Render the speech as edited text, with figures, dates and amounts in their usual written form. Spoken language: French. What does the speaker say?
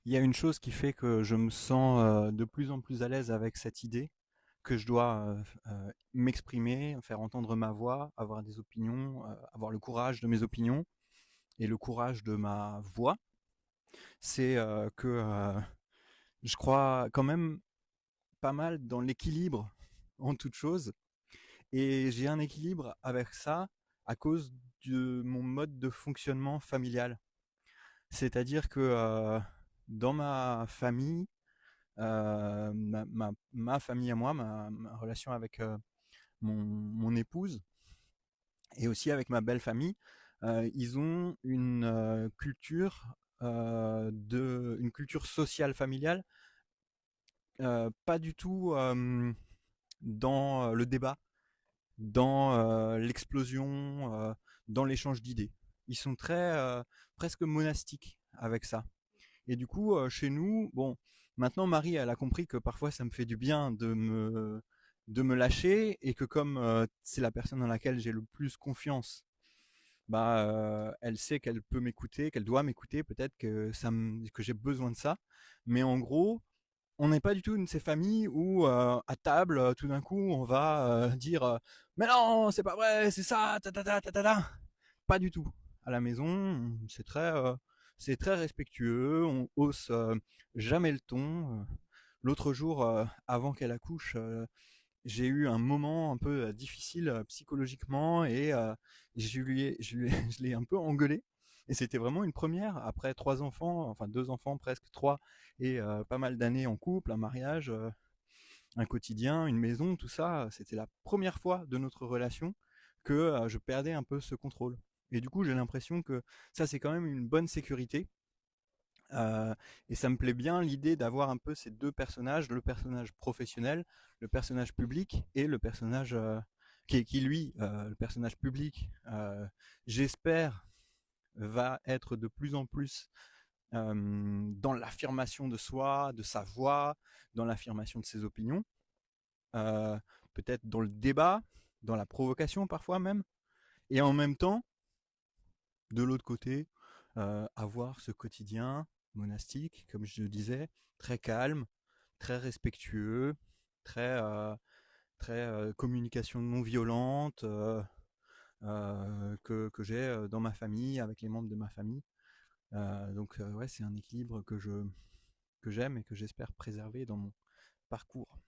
Il y a une chose qui fait que je me sens de plus en plus à l'aise avec cette idée que je dois m'exprimer, faire entendre ma voix, avoir des opinions, avoir le courage de mes opinions et le courage de ma voix. C'est que je crois quand même pas mal dans l'équilibre en toute chose. Et j'ai un équilibre avec ça à cause de mon mode de fonctionnement familial. C'est-à-dire que dans ma famille, ma famille à moi, ma relation avec mon épouse et aussi avec ma belle famille, ils ont une culture une culture sociale familiale, pas du tout dans le débat, dans l'explosion, dans l'échange d'idées. Ils sont très presque monastiques avec ça. Et du coup, chez nous, bon, maintenant Marie, elle a compris que parfois ça me fait du bien de me lâcher et que comme c'est la personne dans laquelle j'ai le plus confiance, bah, elle sait qu'elle peut m'écouter, qu'elle doit m'écouter, peut-être que que j'ai besoin de ça. Mais en gros, on n'est pas du tout une de ces familles où à table, tout d'un coup, on va dire mais non, c'est pas vrai, c'est ça, ta ta ta ta ta ta. Pas du tout. À la maison, c'est très respectueux, on hausse jamais le ton. L'autre jour, avant qu'elle accouche, j'ai eu un moment un peu difficile psychologiquement et je l'ai un peu engueulé. Et c'était vraiment une première après trois enfants, enfin deux enfants presque trois, et pas mal d'années en couple, un mariage, un quotidien, une maison, tout ça. C'était la première fois de notre relation que je perdais un peu ce contrôle. Et du coup, j'ai l'impression que ça, c'est quand même une bonne sécurité. Euh, et ça me plaît bien l'idée d'avoir un peu ces deux personnages, le personnage professionnel, le personnage public et le personnage qui, lui, le personnage public, j'espère, va être de plus en plus dans l'affirmation de soi, de sa voix, dans l'affirmation de ses opinions, euh, peut-être dans le débat, dans la provocation parfois même, et en même temps, de l'autre côté, avoir ce quotidien monastique, comme je le disais, très calme, très respectueux, très, très communication non violente que j'ai dans ma famille, avec les membres de ma famille. Donc ouais, c'est un équilibre que j'aime et que j'espère préserver dans mon parcours.